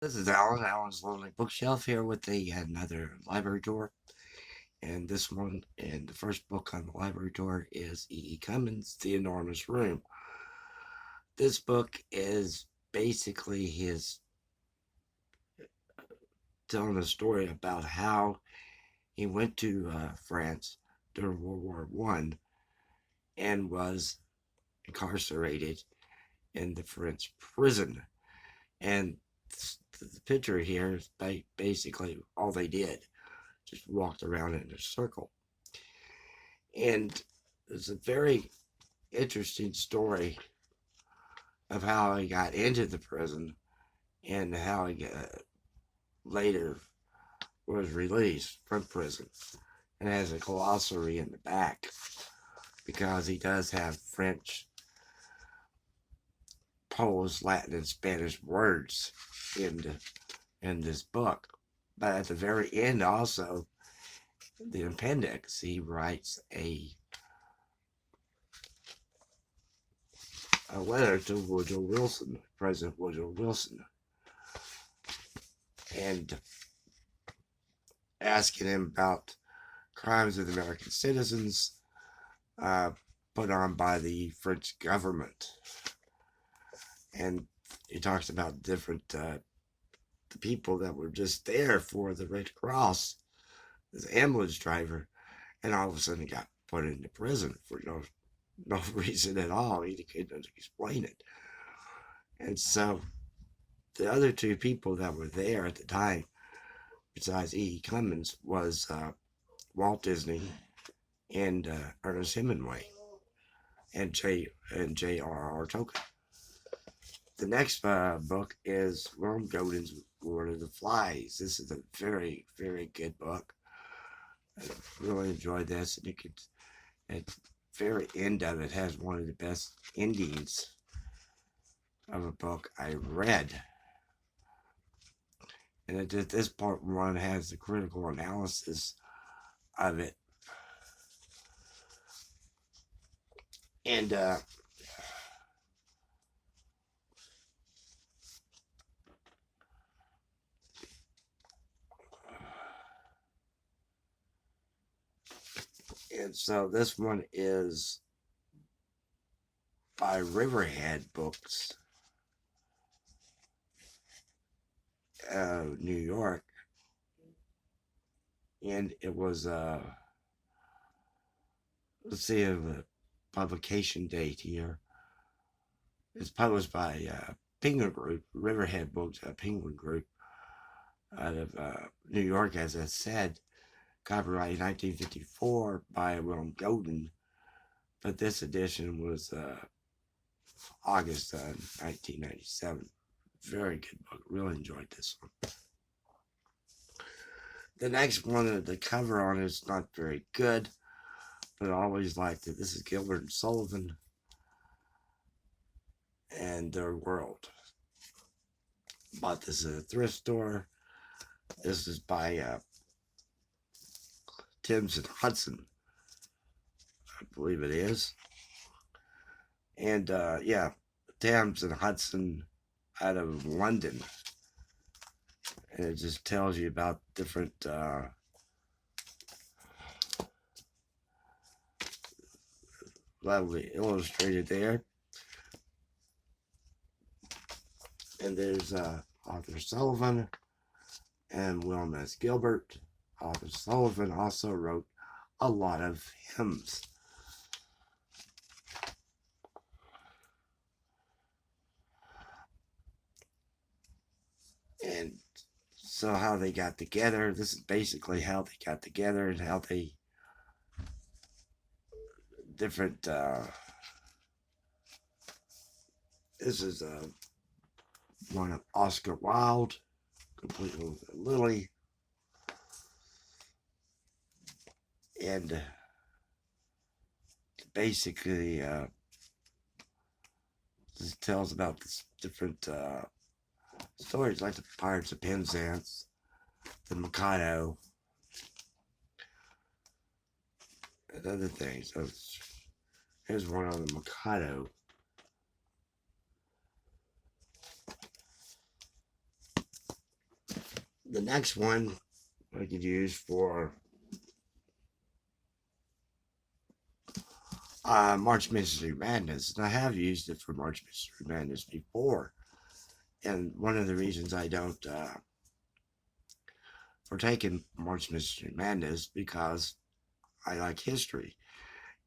This is Alan. Alan's Lonely Bookshelf here with another library tour. And this one, and the first book on the library tour is E. E. Cummings' The Enormous Room. This book is basically his telling a story about how he went to France during World War One and was incarcerated in the French prison. And the picture here is basically all they did, just walked around in a circle. And it's a very interesting story of how he got into the prison and how he later was released from prison. And it has a glossary in the back because he does have French, Polish, Latin, and Spanish words in this book. But at the very end, also, the appendix, he writes a letter to Woodrow Wilson, President Woodrow Wilson, and asking him about crimes of American citizens uh, put on by the French government. And he talks about different the people that were just there for the Red Cross, this ambulance driver, and all of a sudden got put into prison for no reason at all. He couldn't explain it. And so the other two people that were there at the time, besides E. E. Cummings, was Walt Disney and Ernest Hemingway and J.R.R. Tolkien. The next book is William Golding's Lord of the Flies. This is a very, very good book. I really enjoyed this, and at the very end of it has one of the best endings of a book I read. And this part one has the critical analysis of it. And so this one is by Riverhead Books, New York, and it was let's see the publication date here. It's published by Penguin Group, Riverhead Books, Penguin Group, out of New York, as I said. Copyright 1954 by William Golding, but this edition was August 1997. Very good book. Really enjoyed this one. The next one, the cover on it is not very good, but I always liked it. This is Gilbert Sullivan and Their World. Bought this at a thrift store. This is by Thames and Hudson, I believe it is. And yeah, Thames and Hudson out of London. And it just tells you about different lovely illustrated there. And there's Arthur Sullivan and William S. Gilbert. Arthur Sullivan also wrote a lot of hymns. And so how they got together, this is basically how they got together and how they different this is one of Oscar Wilde, completely with Lily, and basically this tells about this different stories like the Pirates of Penzance, the Mikado, and other things. So here's one on the Mikado. The next one I could use for March Mystery Madness, and I have used it for March Mystery Madness before. And one of the reasons I don't partake in March Mystery Madness because I like history,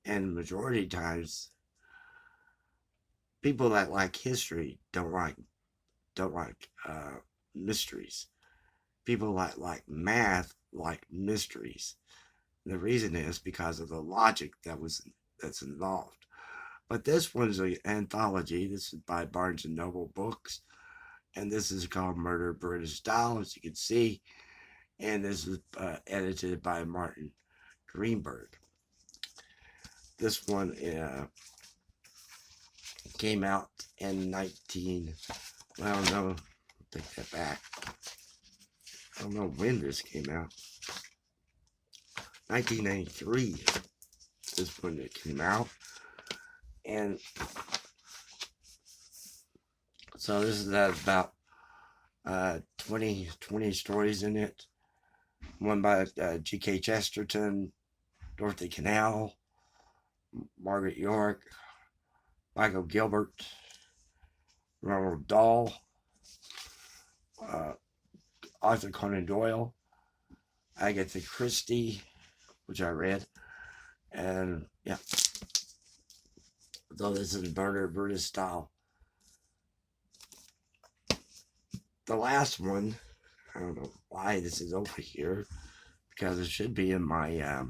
and majority of times people that like history don't like mysteries. People that like math like mysteries. And the reason is because of the logic that's involved. But this one's an anthology. This is by Barnes and Noble Books, and this is called Murder British Style, as you can see. And this is edited by Martin Greenberg. This one came out in 19. Well, no, take that back. I don't know when this came out. 1993 is when it came out. And so this is about 20 stories in it. One by G.K. Chesterton, Dorothy Canal, Margaret York, Michael Gilbert, Ronald Dahl, Arthur Conan Doyle, Agatha Christie, which I read, and yeah. Though this is Murder British Style. The last one, I don't know why this is over here, because it should be in my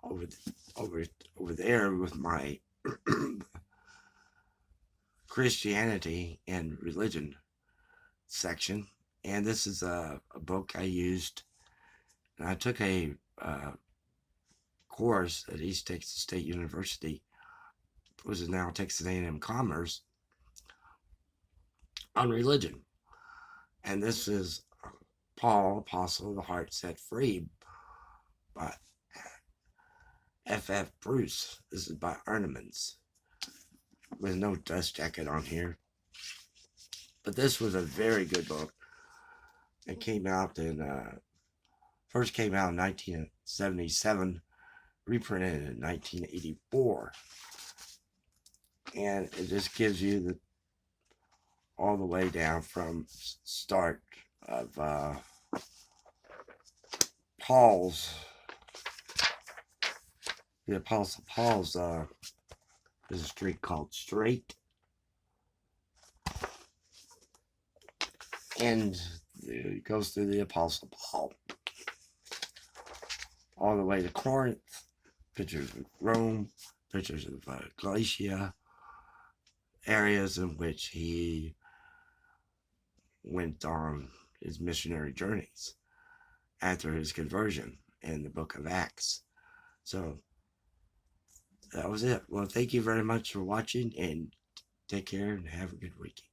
over there with my Christianity and religion section. And this is a book I used. And I took a course at East Texas State University, which is now Texas A&M Commerce, on religion. And this is Paul, Apostle of the Heart Set Free by F. Bruce. This is by Arnemans. With no dust jacket on here. But this was a very good book. It came out first came out in 1977, reprinted in 1984. And it just gives you all the way down from start of the Apostle Paul's, there's a street called Straight. And it goes through the Apostle Paul. All the way to Corinth, pictures of Rome, pictures of Galatia, areas in which he went on his missionary journeys after his conversion in the book of Acts. So that was it. Well, thank you very much for watching, and take care and have a good weekend.